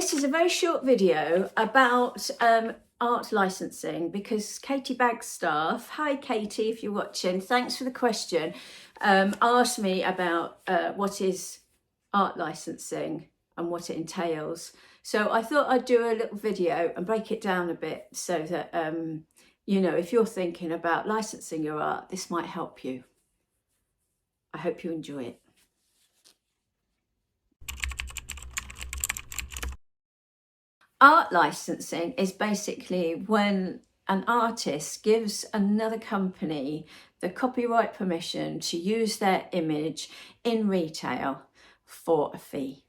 This is a very short video about art licensing, because Katie Bagstaff, hi Katie if you're watching, thanks for the question, asked me about what is art licensing and what it entails. So I thought I'd do a little video and break it down a bit so that, you know, if you're thinking about licensing your art, this might help you. I hope you enjoy it. Art licensing is basically when an artist gives another company the copyright permission to use their image in retail for a fee.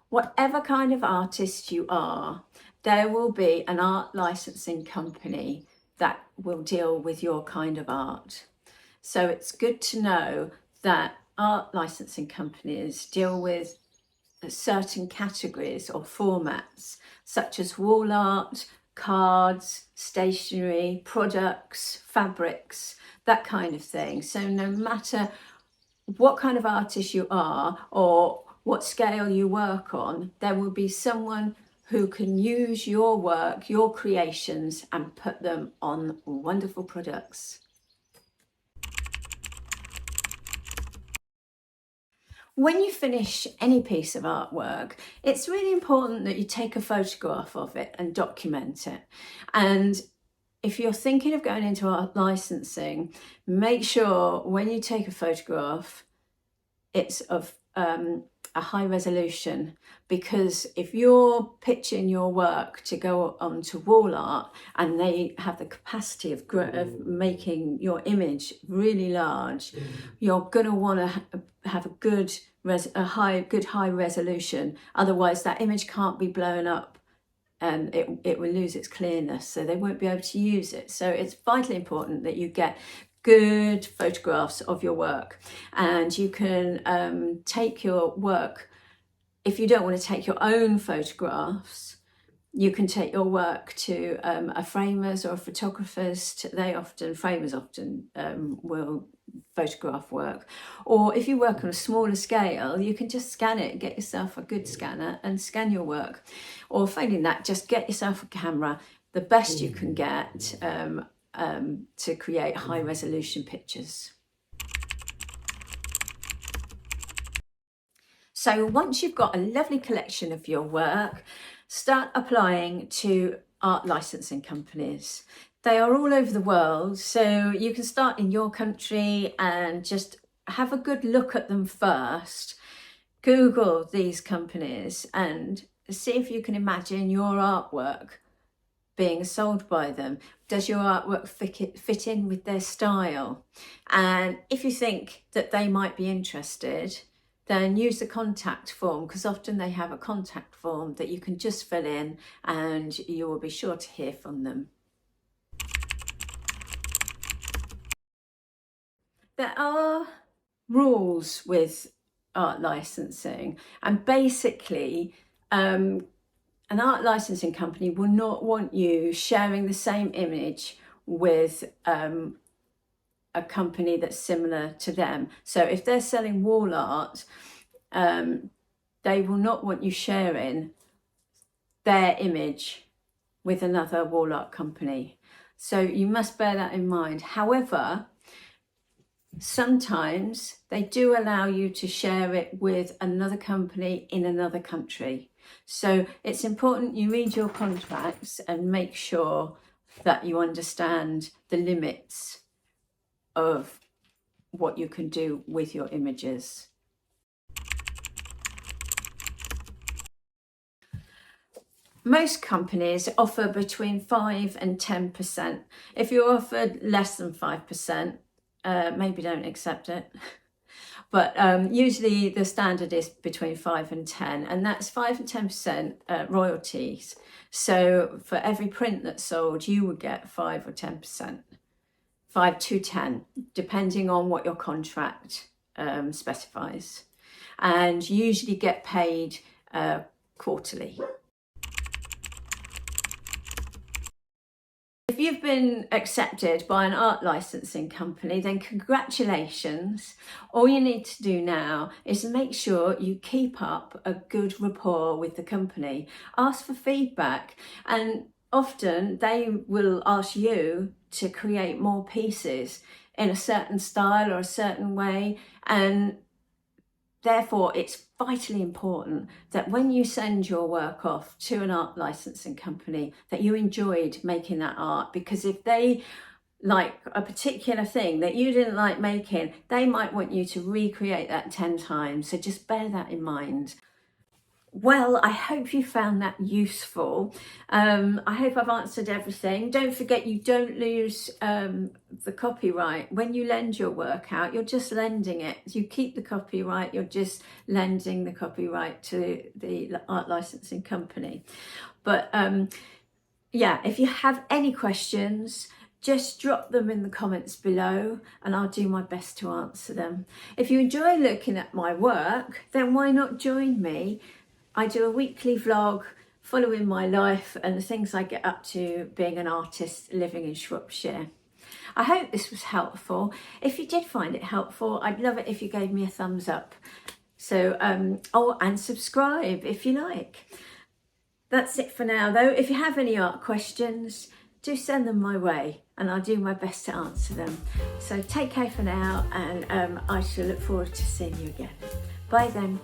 Whatever kind of artist you are, there will be an art licensing company that will deal with your kind of art. So it's good to know that art licensing companies deal with certain categories or formats, such as wall art, cards, stationery, products, fabrics, that kind of thing. So no matter what kind of artist you are or what scale you work on, there will be someone who can use your work, your creations, and put them on wonderful products. When you finish any piece of artwork, it's really important that you take a photograph of it and document it. And if you're thinking of going into art licensing, make sure when you take a photograph, it's of a high resolution, because if you're pitching your work to go onto wall art and they have the capacity of making your image really large, you're going to want to have a good high resolution. Otherwise that image can't be blown up and it will lose its clearness, so they won't be able to use it. So it's vitally important that you get good photographs of your work, and you can take your work, if you don't want to take your own photographs, you can take your work to a framer's or a photographer's. Framers often will photograph work, or if you work on a smaller scale, you can just scan it, get yourself a good scanner and scan your work, or failing that, just get yourself a camera, the best you can get, to create high resolution pictures. So once you've got a lovely collection of your work, start applying to art licensing companies. They are all over the world, so you can start in your country and just have a good look at them first. Google these companies and see if you can imagine your artwork being sold by them. Does your artwork fit in with their style? And if you think that they might be interested, then use the contact form, because often they have a contact form that you can just fill in and you will be sure to hear from them. There are rules with art licensing, and basically an art licensing company will not want you sharing the same image with a company that's similar to them. So if they're selling wall art, they will not want you sharing their image with another wall art company. So you must bear that in mind. However, sometimes they do allow you to share it with another company in another country. So it's important you read your contracts and make sure that you understand the limits of what you can do with your images. Most companies offer between 5 and 10%. If you're offered less than 5%, maybe don't accept it. But usually the standard is between 5 and 10, and that's 5 and 10% royalties. So for every print that's sold, you would get 5 or 10%, 5 to 10, depending on what your contract specifies. And you usually get paid quarterly. If you've been accepted by an art licensing company, then congratulations. All you need to do now is make sure you keep up a good rapport with the company. Ask for feedback, and often they will ask you to create more pieces in a certain style or a certain way, and therefore it's vitally important that when you send your work off to an art licensing company that you enjoyed making that art, because if they like a particular thing that you didn't like making, they might want you to recreate that 10 times. So just bear that in mind. Well, I hope you found that useful. I hope I've answered everything. Don't forget, you don't lose the copyright. When you lend your work out, you're just lending it. You keep the copyright, you're just lending the copyright to the art licensing company. But yeah, if you have any questions, just drop them in the comments below and I'll do my best to answer them. If you enjoy looking at my work, then why not join me? I do a weekly vlog following my life and the things I get up to being an artist living in Shropshire. I hope this was helpful. If you did find it helpful, I'd love it if you gave me a thumbs up. So, oh, and subscribe if you like. That's it for now though. If you have any art questions, do send them my way and I'll do my best to answer them. So take care for now, and I shall look forward to seeing you again. Bye then.